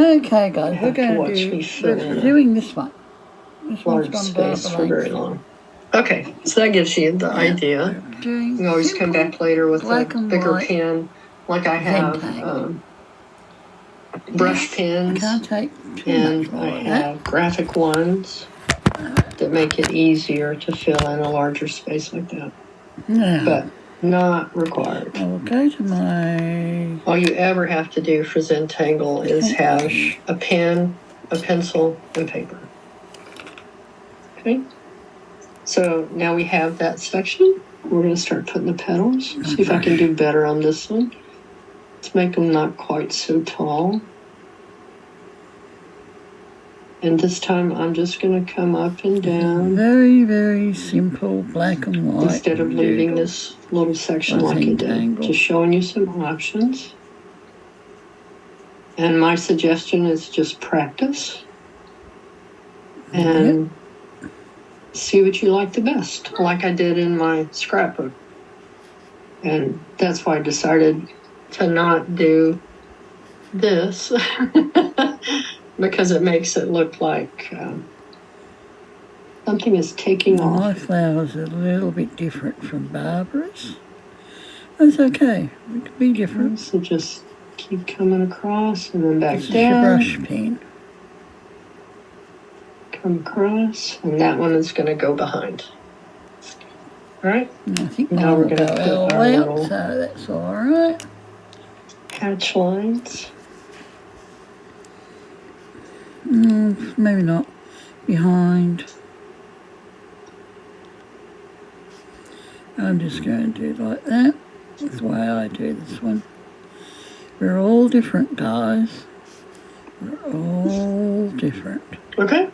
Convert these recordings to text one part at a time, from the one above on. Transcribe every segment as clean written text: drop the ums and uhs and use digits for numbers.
Okay, guys, we're have to going watch to me do, fill we're in doing this one. This one's large from space Barbara for very Langston. long. Okay, so that gives you the idea. We're doing You can always come back later with a black and bigger white pen, like I have Zentangle. brush I pens, can't take too and much more I of have graphic ones that make it easier to fill in a larger space like that. Now, But not required. I will go to my... All you ever have to do for Zentangle is have a pen, a pencil, and paper. Okay? So now we have that section. We're going to start putting the petals. See if I can do better on this one. Let's make them not quite so tall. And this time I'm just going to come up and down. Very, very simple black and white. Instead of leaving this little section like it did. Just showing you some options. And my suggestion is just practice. And see what you like the best, like I did in my scrapbook. And that's why I decided to not do this because it makes it look like something is taking off. My flower's a little bit different from Barbara's. That's okay. We can be different. So just keep coming across and then back this down. This is your brush pen. Come across, and that one is going to go behind. All right. I think now we're going to put our little so that's all right. Hatch lines. Maybe not. Behind. I'm just going to do like that. That's the way I do this one. We're all different, guys. We're all different. Okay.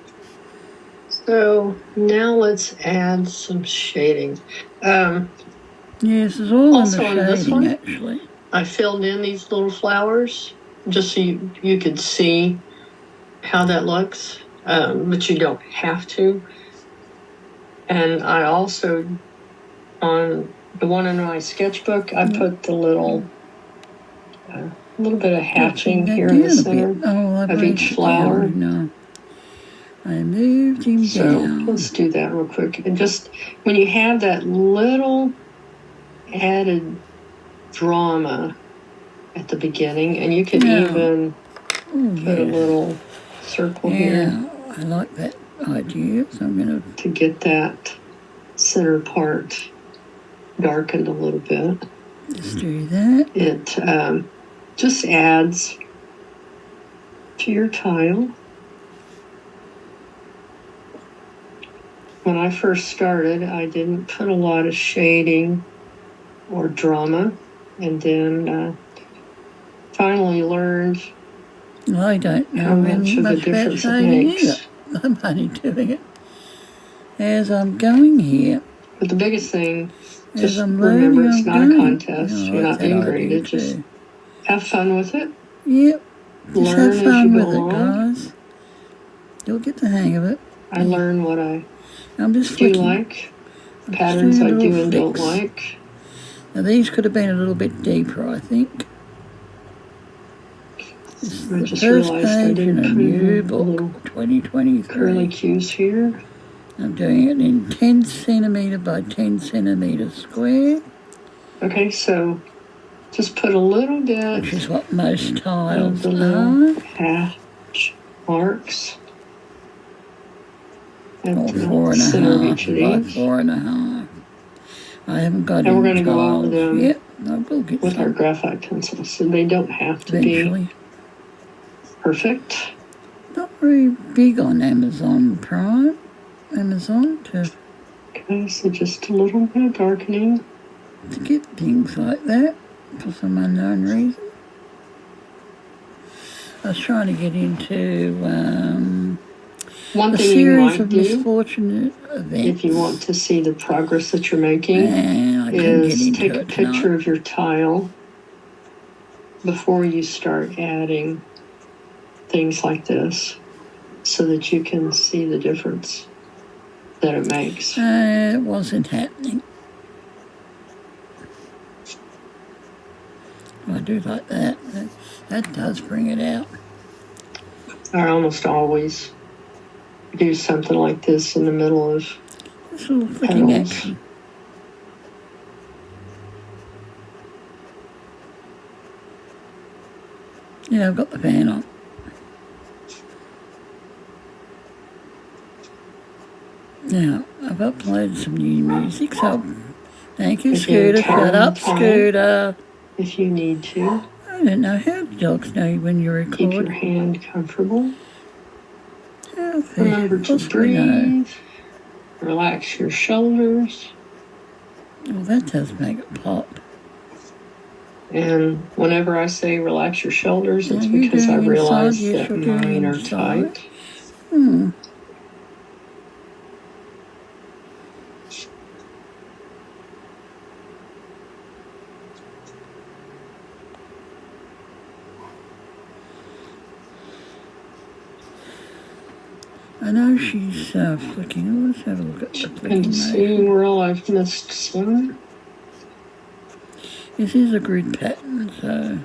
So now let's add some shading. Yes, it's all also in the shading, actually. I filled in these little flowers just so you could see how that looks, but you don't have to. And I also, on the one in my sketchbook, I put the little bit of hatching here in the center of each flower. No. I moved him down. Let's do that real quick. And just when you have that little added drama at the beginning, and you could even put a little circle here. I like that idea, so I'm going to get that center part darkened a little bit. Just do that. It just adds to your tile. When I first started, I didn't put a lot of shading or drama, and then finally learned I don't know how much of a difference it makes. I'm only doing it as I'm going here. But the biggest thing, just remember, it's not a contest. You're not being graded. Just have fun with it. Yep. Learn as you go along. Guys. You'll get the hang of it. I learn what I'm just do like, patterns I do and don't like. Now these could have been a little bit deeper, I think. I just realized I didn't put new book, 2023. Curly cues here. I'm doing it in 10 centimetre by 10 centimetre square. Okay, so just put a little bit. Which is what most tiles the little hatch marks. Or 4.5 by 4.5. I haven't got and we're going to go over them with our graphite pencils, so they don't have to be perfect. Not very big on Amazon Prime. Okay, so just a little bit of darkening. To get things like that for some unknown reason. I was trying to get into one thing you might do, misfortunate events. If you want to see the progress that you're making, is take a picture of your tile before you start adding things like this so that you can see the difference that it makes. It wasn't happening. I do like that. That does bring it out. I almost always do something like this in the middle of this little flicking petals. action. Yeah, I've got the fan on. Now, I've uploaded some new music, so thank you, Scooter. Shut up, Scooter. If you need to. I don't know how dogs know when you record. Keep your hand comfortable. Remember to breathe. Relax your shoulders. Well, that does make it pop. And whenever I say relax your shoulders, it's because I realize that mine are tight. I know she's flicking. Let's have a look at the flicking. And seeing where I've missed some. This is a grid pattern, so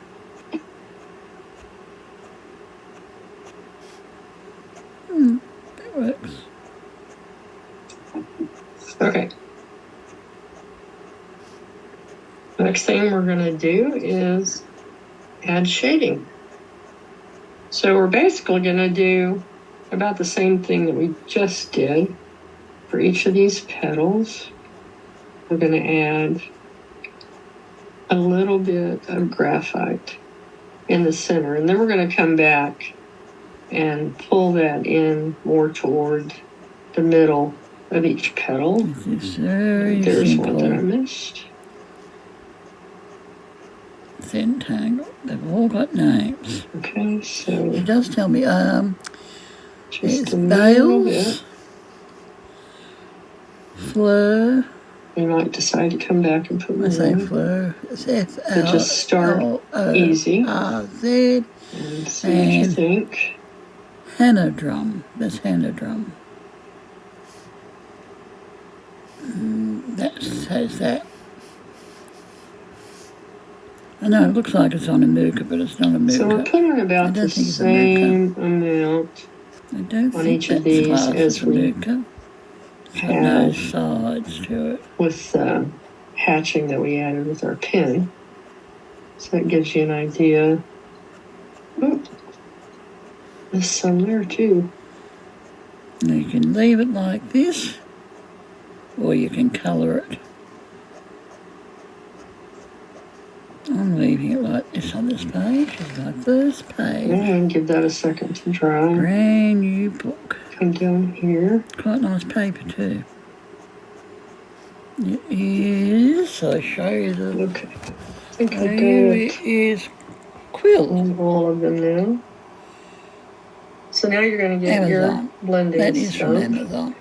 that works. Okay. Next thing we're going to do is add shading. So we're basically going to do about the same thing that we just did for each of these petals. We're going to add a little bit of graphite in the center, and then we're going to come back and pull that in more toward the middle of each petal. There's one that I missed. Centangle. They've all got names. Okay, so it does tell me just it's Bales, Fleur. We might decide to come back and put more in. I say Fleur. It's F-L. So just start easy. R-Z. And see what you think. Hannah drum. That's Hannah drum. That says that. I know it looks like it's on a mooka, but it's not a mooka. So we're putting about the same amount on each of these as we have sides to it. With the hatching that we added with our pin. So that gives you an idea. Oh, there's some there too. Now you can leave it like this, or you can colour it. I'm leaving it like this on this page. It's my first page. And give that a second to dry. Brand new book. Come down here. Quite nice paper too. It is. I'll show you the. Look. I think I got it is quill. All of them now. So now you're going to get your blending That is stuff. from Amazon.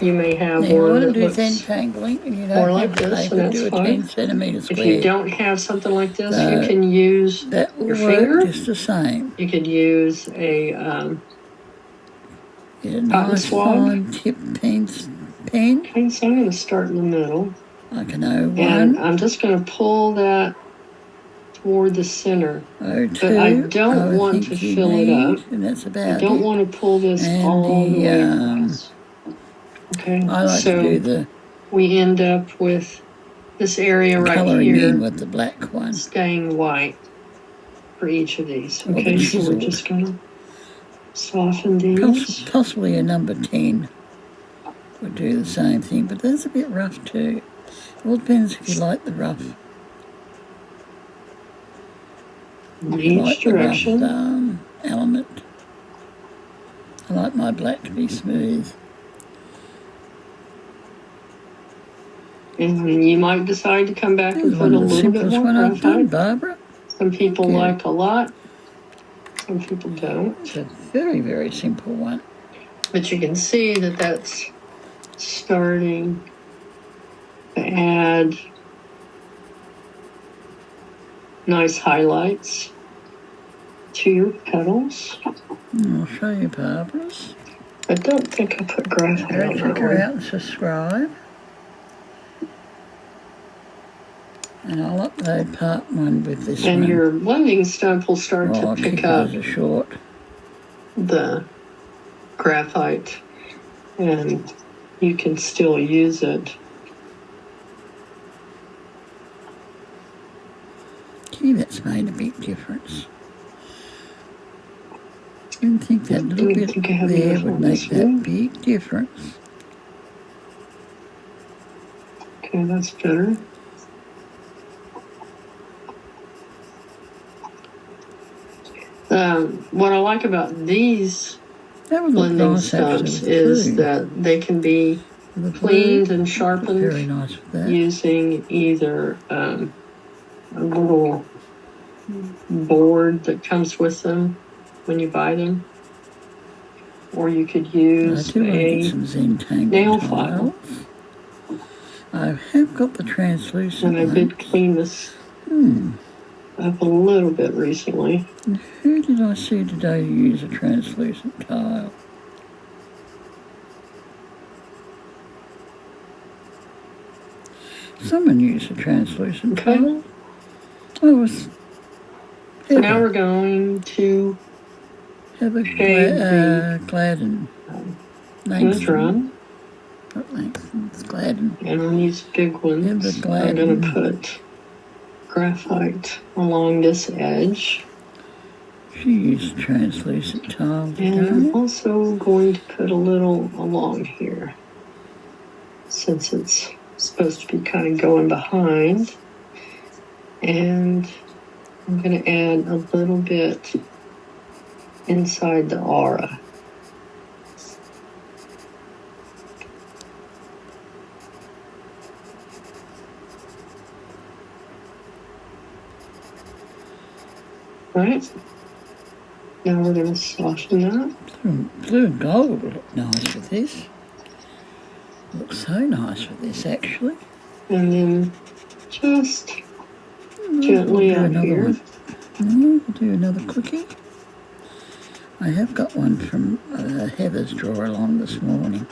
You may have now one that looks entangling, and you don't more like this, and that's do a fine. 10 centimetre square. If you don't have something like this, you can use that will your work finger. Just the same. You could use a cotton swab. Fine tip pen. Okay, so I'm going to start in the middle. Like an O1. And I'm just going to pull that toward the center. O2. But I don't want to fill it up. And that's about I don't want to pull this all the way across. Okay, I like to do the. We end up with this area right here. In with the black one. Staying white for each of these. Okay, so we're just going to soften these. Possibly a number 10 would do the same thing, but that's a bit rough too. It all depends if you like the rough. Each direction. The rough, element. I like my black to be smooth. And you might decide to come back and put a little bit more graphite. Barbara. Some people like a lot. Some people don't. It's a very, very simple one. But you can see that that's starting to add nice highlights to your petals. I'll show you Barbara's. I don't think I put graphite on that her one. out and subscribe. And I'll upload part 1 with this one. And your blending stump will start to pick up. Short. the graphite, and you can still use it. Gee, that's made a big difference. I didn't think that little bit there would make that big difference. Okay, that's better. What I like about these blending stumps is that they can be cleaned and sharpened using either a little board that comes with them when you buy them, or you could use a nail file. I have got the translucent and I did clean this up a little bit recently. And who did I see today use a translucent tile? Someone used a translucent tile. Oh, it was so now we're going to have a Gladden. Langston. Not Langston, it's Gladden. And on these big ones, I'm going to put graphite along this edge. She used translucent tile today. And I'm also going to put a little along here, since it's supposed to be kind of going behind. And I'm going to add a little bit inside the aura. Right. Now we're going to soften that. Blue and gold will look nice with this. Looks so nice with this, actually. And then just gently up here. We'll do another cookie. I have got one from Heather's drawer along this morning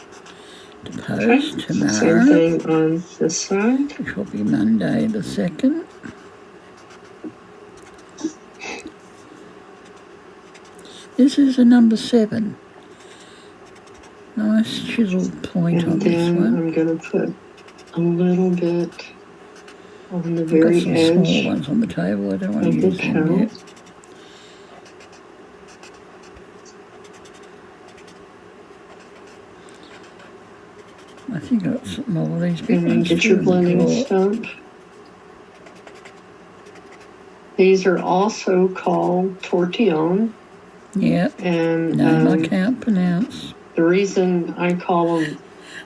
to post tomorrow. Same thing on this side. Which will be Monday the 2nd. This is a number 7. Nice chiseled point on this one. I'm going to put a little bit on the very edge. I've got some small ones on the table. I don't want to use them yet. I think I've got some more of these big ones. Get your blending stump. These are also called tortillon. Yep. And name I can't pronounce. The reason I call them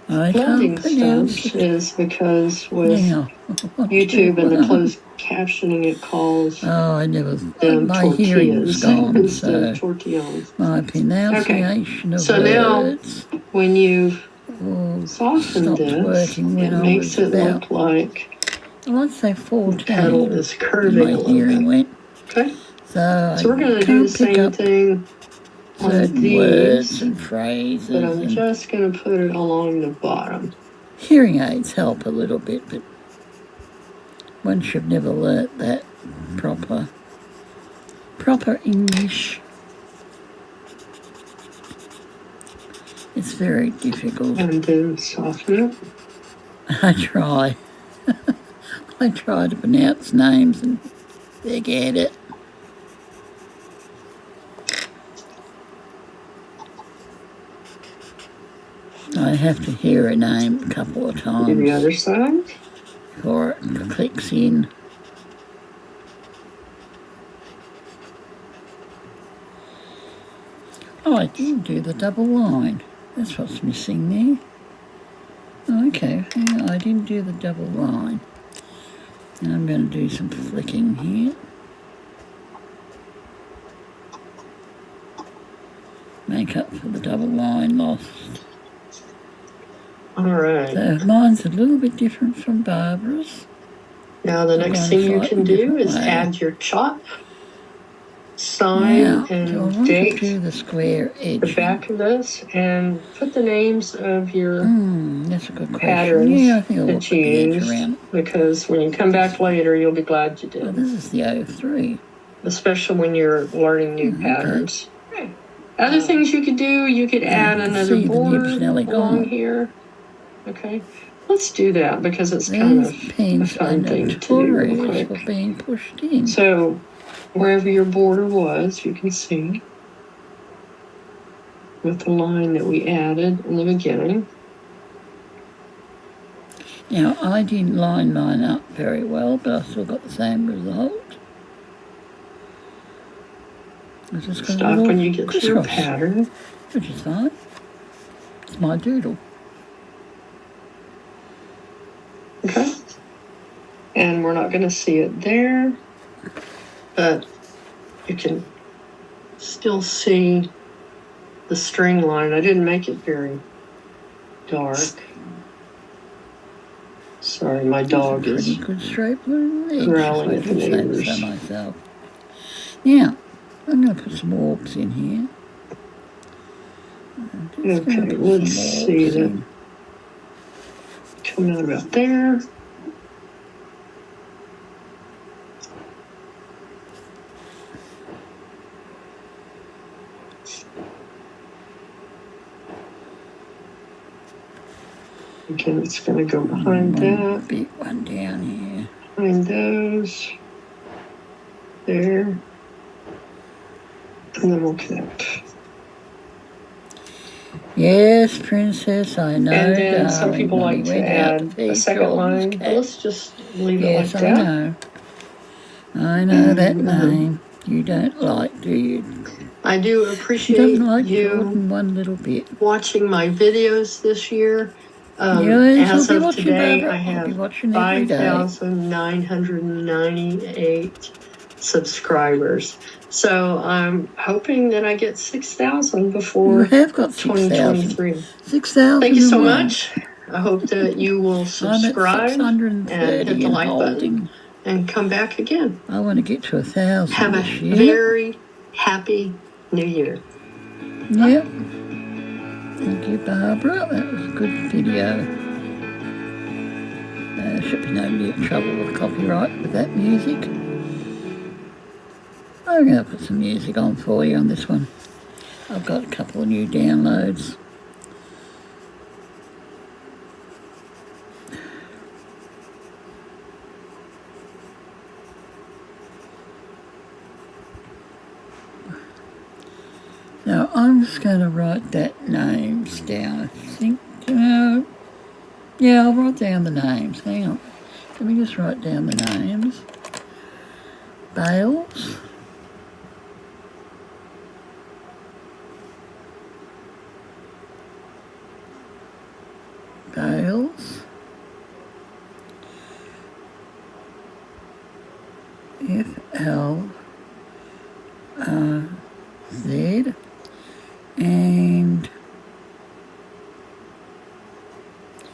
blending stumps is because with YouTube and the closed captioning, it calls them my hearing was gone, instead of tortillons. My pronunciation of so words. Now, when you've softened this, it makes it look like I'd say 14. The pedal is curving my hearing went. Okay. So we're going to do the same thing on these words and phrases. But I'm just going to put it along the bottom. Hearing aids help a little bit, but once you've never learnt that proper English, it's very difficult. And then soften it. I try. I try to pronounce names and forget it. I have to hear a name a couple of times. Do the other side. Before it clicks in. Oh, I didn't do the double line. That's what's missing there. Oh, okay, yeah, I didn't do the double line. And I'm going to do some flicking here. Make up for the double line lost. All right. So mine's a little bit different from Barbara's. Now the next thing you can do is add your chop, sign, and date to the square edge. The back of this, and put the names of your that's a good patterns I think that you use. Because when you come back later, you'll be glad you did. Oh, this is the 03. Especially when you're learning new patterns. Okay. Other things you could do, you could add another border along here. Okay, let's do that because it's kind of a fun thing to do real quick. For being pushed in. So wherever your border was, you can see with the line that we added in the beginning. Now, I didn't line mine up very well, but I still got the same result. Stop when you get to your pattern. Which is fine. It's my doodle. Okay. And we're not going to see it there, but you can still see the string line. I didn't make it very dark. Sorry, my dog is growling at the neighbors. Myself. Now, I'm going to put some orbs in here. Okay, let's see that. Come out about there. Okay, it's going to go behind that. Big one down here. Behind those. There. And then we'll connect. Yes, Princess, I know. And then some people like to add a second line. Let's just leave it like that. I know that name. You don't like, do you? I do appreciate you one little bit. Watching my videos this year. As of today, I have 5,998 subscribers. So I'm hoping that I get 6,000 before 2023. 6,000. Thank you so much. I hope that you will subscribe and hit the like button and come back again. I want to get to 1,000. Have a very happy New Year. Yep. Thank you, Barbara. That was a good video. Should be no trouble with copyright with that music. I'm going to put some music on for you on this one. I've got a couple of new downloads. Now, I'm just going to write that names down, I think. Yeah, I'll write down the names. Hang on. Let me just write down the names. Bales. Bales. F-L-Z. And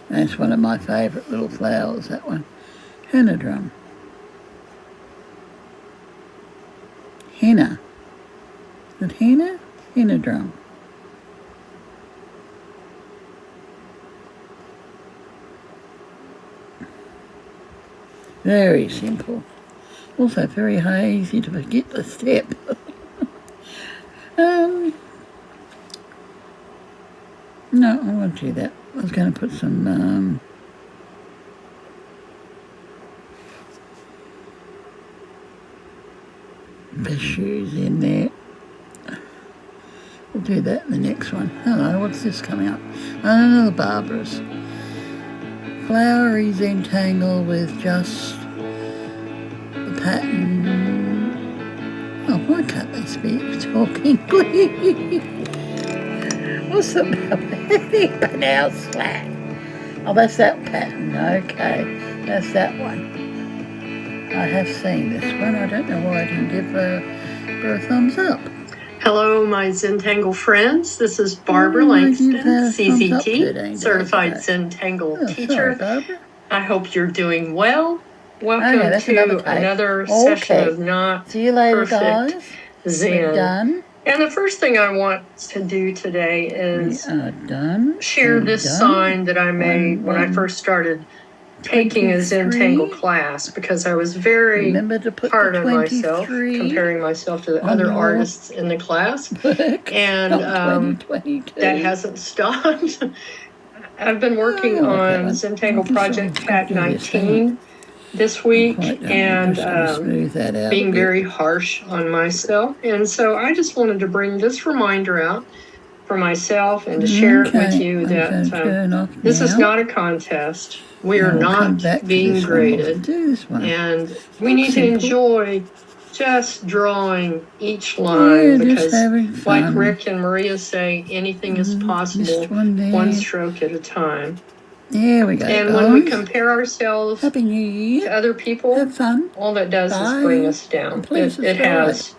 that's one of my favourite little flowers, that one. Henna drum. Henna. Is it henna? Henna drum. Very simple. Also very easy to forget the step. No, I won't do that. I was going to put some shoes in there. We'll do that in the next one. Hello, what's this coming up? Another Barbara's. Flowery Zentangle with just the pattern. Oh, why can't they speak talking? What's the pronounced flat? Oh, that's that pattern. Okay, that's that one. I have seen this one. I don't know why I didn't give her a thumbs up. Hello, my Zentangle friends. This is Barbara Langston CZT, certified Zentangle teacher. Sorry, I hope you're doing well. Welcome to another session of Not See you later, Perfect guys. Zen. We're done. And the first thing I want to do today is we are done. share this sign that I made when I first started taking a 23. Zentangle class because I was very Remember to put hard the on myself, 23 comparing myself to the on other your artists in the class. work. And Not 2022. that hasn't stopped. I've been working Oh, on okay. Zentangle I Project guess Pack I'll do this 19 this week, and smooth that out being a bit. very harsh on myself. And so I just wanted to bring this reminder out for myself and to share it with you that this is not a contest. We are not being graded, and we need to enjoy just drawing each line because, like Rick and Maria say, anything is possible one stroke at a time. There we go. And when we compare ourselves Happy New Year. to other people, Have fun. all that does is bring us down. It has